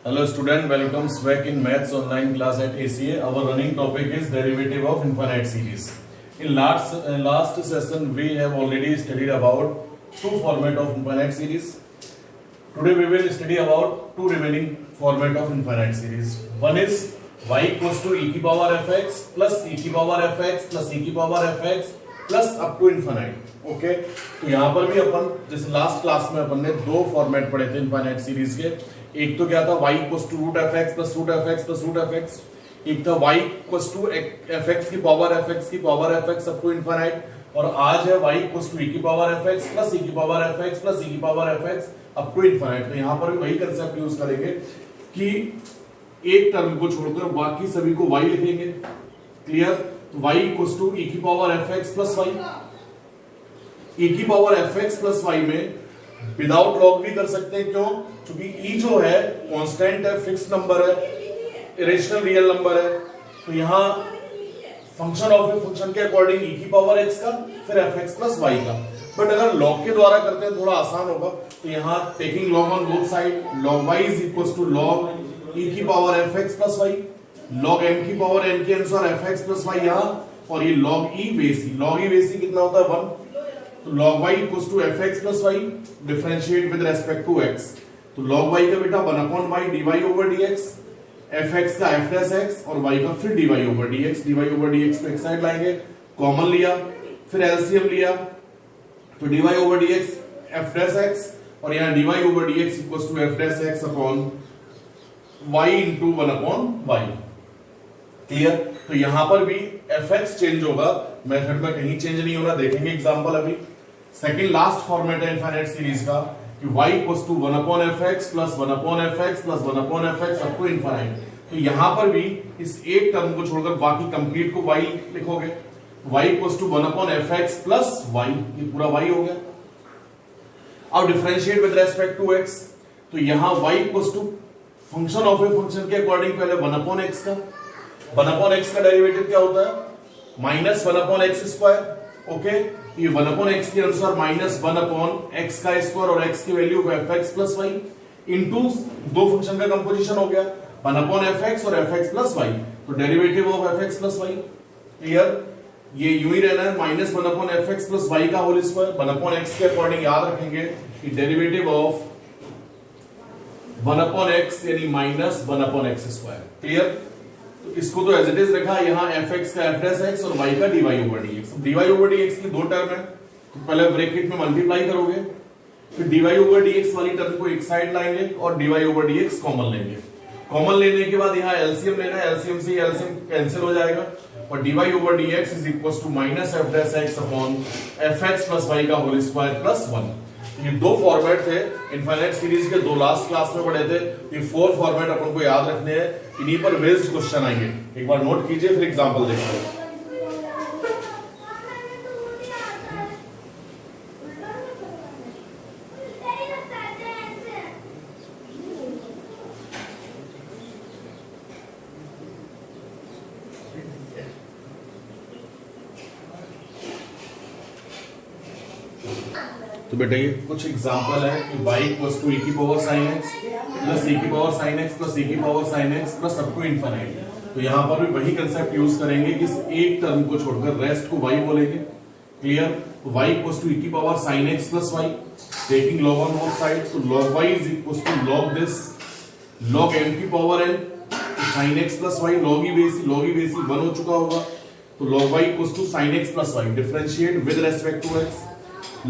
Hello student, welcome back in Maths online class at ACA. Our running topic is derivative of infinite series. In last session we have already studied about two format of infinite series. Today we will study about two remaining format of infinite series. One is y equals to e की power fx plus e की power fx plus e की power fx plus up to infinite. Okay तो यहाँ पर भी अपन जैसे last class में अपन ने दो फॉर्मेट पढ़े थे इनफाइनाइट सीरीज के. एक तो क्या था y equals to root f x plus root f x plus root f x. एक था y equals to f x की पावर एफ एक्स की power f x up to infinite. और आज है y इक्वल्स टू e की power f x plus e की power f x plus e की power f x up to infinite. तो यहाँ पर भी वही कंसेप्ट यूज करेंगे कि एक टर्म को छोड़कर बाकी सभी को y लिखेंगे. Clear. y equals to e की power f x plus y. e की power f x plus y में विदाउट लॉग भी कर सकते हैं. क्यों? क्योंकि e जो है कांस्टेंट है, फिक्स्ड नंबर है, इरेशनल रियल नंबर है. तो यहाँ फंक्शन ऑफ ए फंक्शन के अकॉर्डिंग e की पावर x का फिर एफ एक्स प्लस वाई का. बट अगर लॉग के द्वारा करते हैं थोड़ा आसान होगा. तो यहाँ taking log on both side, log y is equals to log e की power f x plus y, log m की पावर n के अनुसार एफ एक्स प्लस वाई यहाँ, और ये log e base e. Log e base e कितना होता है 1. तो log y equals to f x plus y, differentiate with respect to x. तो log y का बेटा 1 upon y dy over dx, f x का एफ डैश एक्स और y का फिर dy over dx. dy over dx को एक side लाएंगे, कॉमन लिया, फिर एलसीएम लिया, तो dy over dx f dash x और यहाँ dy over dx equals to f dash x upon y into 1 upon y. Clear. तो यहां पर भी एफ एक्स चेंज होगा, मेथड में कहीं चेंज नहीं होना. देखेंगे एग्जांपल. अभी सेकंड लास्ट फॉर्मेट है इनफाइनाइट सीरीज का कि y equals to 1 upon f x plus 1 upon f x plus 1 upon f x up to infinite. तो यहां पर भी इस एक टर्म को छोड़कर बाकी कंप्लीट को y लिखोगे. y equals to 1 upon f x plus y, ये पूरा y हो गया. अब differentiate with respect to x. तो यहां y equals to function of a function के अकॉर्डिंग पहले 1 अपॉन x का 1 अपॉन x का डेरिवेटिव क्या होता है? Minus 1 upon x square. Okay, ये 1 अपॉन एक्स के अनुसार माइनस 1 अपॉन एक्स का स्क्वायर और x की value f x plus y into दो फंक्शन का कंपोजिशन हो गया 1 अपॉन एफ एक्स और एफ एक्स प्लस वाई. तो derivative of f x plus y. Clear. ये यूं ही रहना है, minus 1 upon f x plus y का होल स्क्वायर. 1 अपॉन एक्स के अकॉर्डिंग याद रखेंगे कि डेरिवेटिव ऑफ 1 अपॉन एक्स यानी minus 1 upon x square. Clear. तो इसको तो एज इट इज रखा. यहाँ एफ एक्स का एफ डैश एक्स और y का dy over dx. dy over dx की दो टर्म है, तो पहले ब्रैकेट में मल्टीप्लाई करोगे, फिर dy ओवर dx वाली टर्म को एक साइड लाएंगे और dy ओवर dx कॉमन लेंगे. कॉमन लेने के बाद यहाँ एलसीएम लेना है, एलसीएम से एलसीएम कैंसिल हो जाएगा और dy over dx is equals to minus f dash x upon f x plus y का होल स्क्वायर प्लस 1. ये दो फॉर्मेट थे इनफाइनाइट सीरीज के, दो लास्ट क्लास में पढ़े थे. ये 4 फॉर्मेट अपन को याद रखने हैं. इन्हीं पर बेस्ड क्वेश्चन आएंगे. एक बार नोट कीजिए, फिर एग्जांपल देखिए. तो बेटा ये कुछ एग्जांपल है कि y इक्वल्स टू e की power sin x plus e की power sin x plus e की power sin x plus up to infinite. तो यहां पर भी वही कंसेप्ट यूज करेंगे कि इस एक टर्म को छोड़कर रेस्ट को y बोलेंगे. क्लियर. तो y इक्वल्स टू e की power sin x plus y, taking log on both sides. तो log y is equals to log this log m की power n sin x plus y. log e base e 1 हो चुका होगा. तो log y equals to sin x plus y, differentiate with respect to x.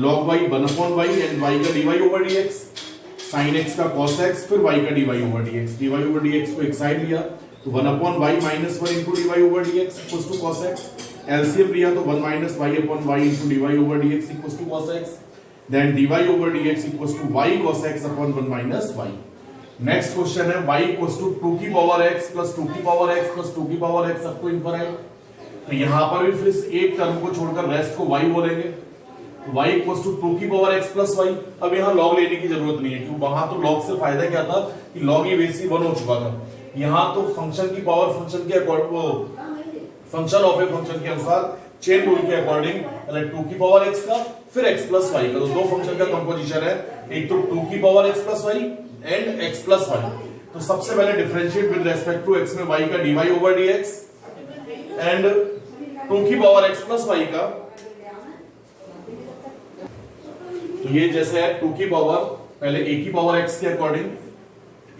log y 1 upon y and y का dy over dx, sin x का cos x फिर y का dy over dx. dy over dx को एक side लिया तो 1 upon y minus 1 into dy over dx equals to cos x. LCM लिया तो 1 minus y upon y into dy over dx equals to cos x. Then dy over dx equals to y cos x upon 1 minus y. Next question है y equals to 2 की power x plus 2 की power x plus 2 की power x up to infinite. तो यहाँ पर भी फिर एक टर्म को छोड़कर रेस्ट को y बोलेंगे. y इक्वल्स टू 2 की पावर x प्लस y. अब यहाँ log लेने की जरूरत नहीं है क्योंकि वहां तो log से फायदा क्या था कि log e बेस 1 हो चुका था. यहाँ तो फंक्शन की पावर फंक्शन के according function of a function के अनुसार चेन रूल के अकॉर्डिंग पहले 2 की पावर x का फिर x प्लस y का. तो दो फंक्शन का कंपोजिशन है, एक तो 2 की power x plus y and x plus y. तो सबसे पहले differentiate with respect to x में y का dy ओवर dx एंड 2 की पावर x प्लस y का, तो ये जैसे है 2 की पावर पहले a की पावर x के अकॉर्डिंग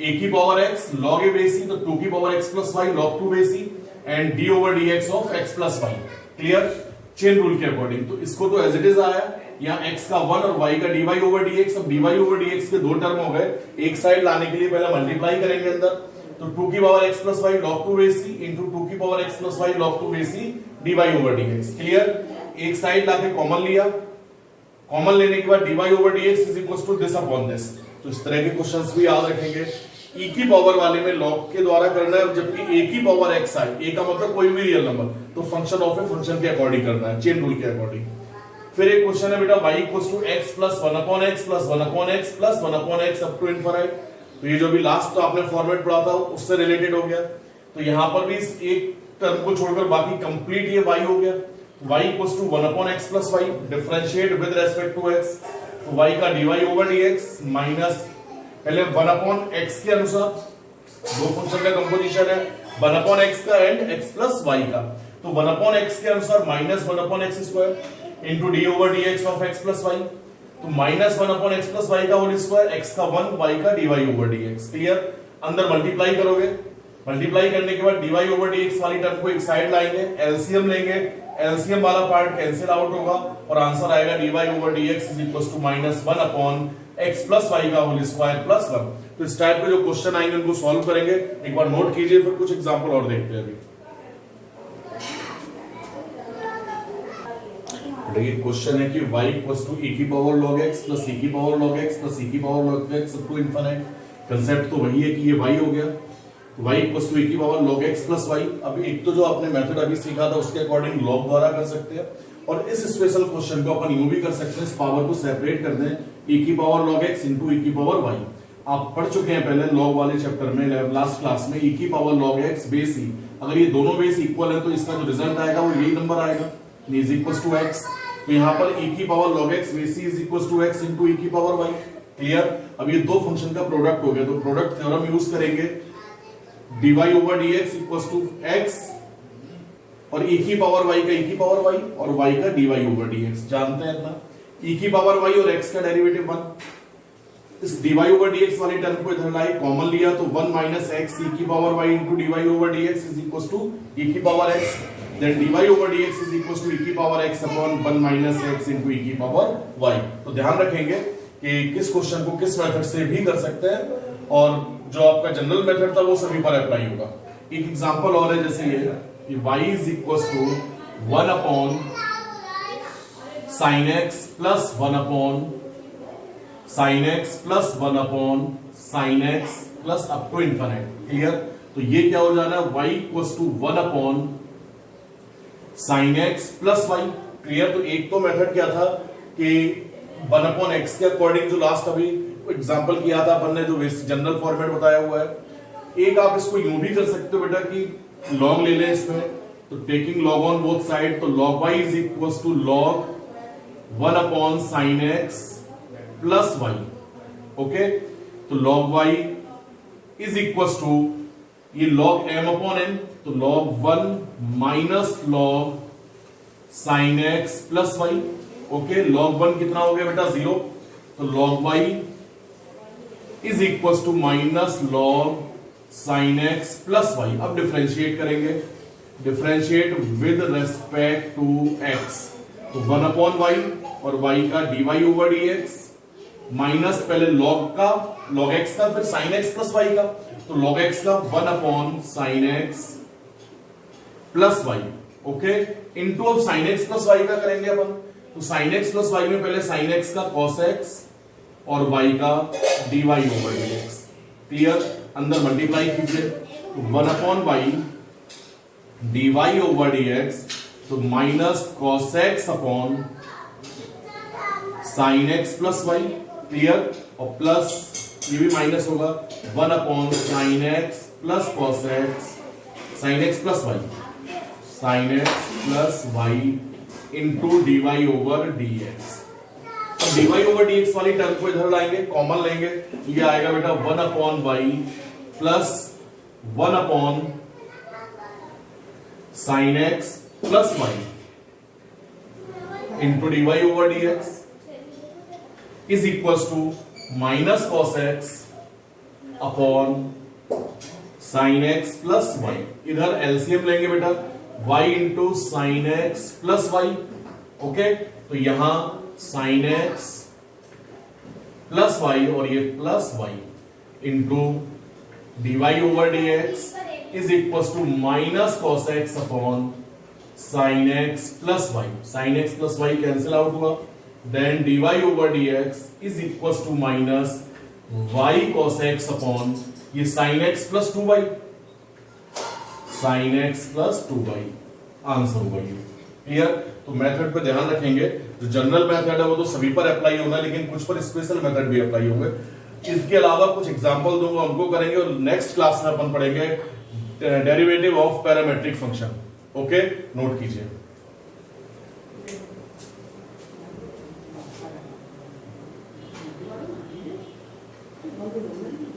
a की power x log a base c, तो 2 की power x plus y log 2 base c and d over dx of x plus y। Clear, chain rule के अकॉर्डिंग। तो इसको तो एज इट इज आया, यहाँ x का 1 और y का dy ओवर dx। अब dy ओवर dx के दो टर्म हो गए, एक साइड लाने के लिए पहले मल्टीप्लाई करेंगे अंदर, तो 2 की power x plus y log 2 base c into 2 की power x plus y log 2 base c dy over dx। Clear, एक साइड लाके कॉमन लिया, कॉमन लेने के बाद dy over dx is equal to this upon this. तो इस तरह के क्वेश्चंस भी याद रखेंगे। e की पावर वाले में log के द्वारा करना है, जबकि a की पावर x आए, a का मतलब कोई भी रियल नंबर, तो फंक्शन ऑफ ए फंक्शन के अकॉर्डिंग करना है, चेन रूल के अकॉर्डिंग। फिर एक क्वेश्चन है बेटा y equals to x plus 1 upon x plus 1 upon x plus 1 upon x up to infinite. तो ये जो भी लास्ट तो आपने फॉर्मेट पढ़ा था उससे रिलेटेड हो गया। तो यहां पर भी इस एक टर्म को छोड़कर बाकी कंप्लीट ये y हो गया। y equals to 1 upon x plus y, differentiate with respect to x, तो y का dy ओवर dx माइनस पहले 1 अपॉन x के अनुसार, दो फंक्शन का कंपोजिशन है 1 अपॉन x का एंड x प्लस y का, तो 1 अपॉन x के अनुसार minus 1 upon x square into D over dx of x plus y, तो minus 1 upon x plus y का होल स्क्वायर, x का 1 y का dy ओवर dx। क्लियर, अंदर multiply करोगे, मल्टीप्लाई करने के बाद dy ओवर dx वाली टर्म को एक साइड लाएंगे, एलसीएम लेंगे, एलसीएम वाला पार्ट कैंसिल आउट होगा और आंसर आएगा dy over dx is equal to minus 1 upon x plus y का होल स्क्वायर प्लस 1। तो इस टाइप के जो क्वेश्चन आएंगे उनको सॉल्व करेंगे, एक बार नोट कीजिए, फिर कुछ एग्जांपल और देखते हैं। अभी देखिए क्वेश्चन है कि y इक्वल्स टू e की power log x plus e की power log x plus e की power log x up to infinite. Concept तो वही है कि ये y हो गया, y इक्वल्स टू e की power log x plus y। अब एक तो जो आपने मेथड अभी सीखा था उसके अकॉर्डिंग log द्वारा कर सकते हैं, और इस स्पेशल क्वेश्चन को अपन यूं भी कर सकते हैं, इस पावर को सेपरेट कर दें, e की power log x into e की पावर y। आप पढ़ चुके हैं पहले log वाले चैप्टर में, लास्ट क्लास में, e की power log x base e, अगर ये दोनों बेस इक्वल है तो इसका जो रिजल्ट आएगा वो यही नंबर आएगा, इज इक्वल टू x। तो यहाँ पर e की power log x base e is equal to x into e की पावर y। क्लियर, अब ये दो फंक्शन का प्रोडक्ट हो गया, तो प्रोडक्ट थ्योरम यूज करेंगे, dy over dx equal to x और e की पावर y का e की पावर y और y का dy ओवर dx। जानते हैं इतना, e की पावर y और x का डेरिवेटिव 1, इस dy ओवर dx वाली टर्म को इधर लाए, कॉमन लिया तो 1 माइनस x e की power y into dy over dx is equal to e की power x, then dy over dx is equal to e की power x upon 1 minus x into e की power y। तो ध्यान रखेंगे कि किस question को किस मेथड से भी कर सकते हैं, और जो आपका जनरल मेथड था वो सभी पर अप्लाई होगा। एक एग्जांपल और है, जैसे ये y is equal to 1 upon sin x plus 1 upon sin x plus 1 upon sin x plus up to infinite. Clear, तो ये क्या हो जाना है, y equal to 1 upon sin x plus y। Clear, तो एक तो मेथड क्या था कि 1 अपॉन x के अकॉर्डिंग, जो लास्ट अभी एग्जांपल किया था अपन ने, जो जनरल फॉर्मेट बताया हुआ है। एक आप इसको यूं भी कर सकते हो बेटा कि log ले लें इसमें, तो taking log on both side, तो log y is equal to log 1 upon sin x plus y। Okay, तो log y is equal to ये log m अपॉन n, तो log 1 minus log sin x plus y। Okay, log 1 कितना हो गया बेटा 0, तो log y is equal to minus log sin x plus y। अब differentiate करेंगे, differentiate with respect to x, तो 1 अपॉन y और y का dy ओवर dx माइनस पहले log x का, फिर sin x प्लस y का, तो log x का 1 upon sin x plus y। Okay, into अब sin x प्लस y का करेंगे अपन, तो sin x प्लस y में पहले sin x का cos x और y का dy ओवर dx। क्लियर, अंदर मल्टीप्लाई कीजिए, तो 1 upon y dy over dx, तो minus cos x upon sin x plus y। Clear, और प्लस ये भी माइनस होगा, 1 upon sin x plus cos x, sin x plus y, sin x plus y into dy over dx। अब dy over dx वाली term को इधर लाएंगे, common लेंगे, ये आएगा बेटा 1 upon y plus 1 upon sine x plus y into dy over dx is equal to minus cos x upon sine x plus y. इधर एलसीएम लेंगे बेटा, y into sine x plus y. Okay, तो यहां sine x plus y और ये plus y into dy over dx is equal to minus cos x upon sine x plus y. Sine x plus y cancel out हुआ, then dy over dx is equal to minus y cos x upon ये sine x plus 2y, sine x plus 2y answer होगा ये। Clear? तो method पे ध्यान रखेंगे, जो general method है वो तो सभी पर अप्लाई होना है, लेकिन कुछ पर स्पेशल मेथड भी अप्लाई होंगे। इसके अलावा कुछ एग्जांपल दूंगा, उनको करेंगे और नेक्स्ट क्लास में अपन पढ़ेंगे derivative of parametric function. Okay, note कीजिए। Thank you.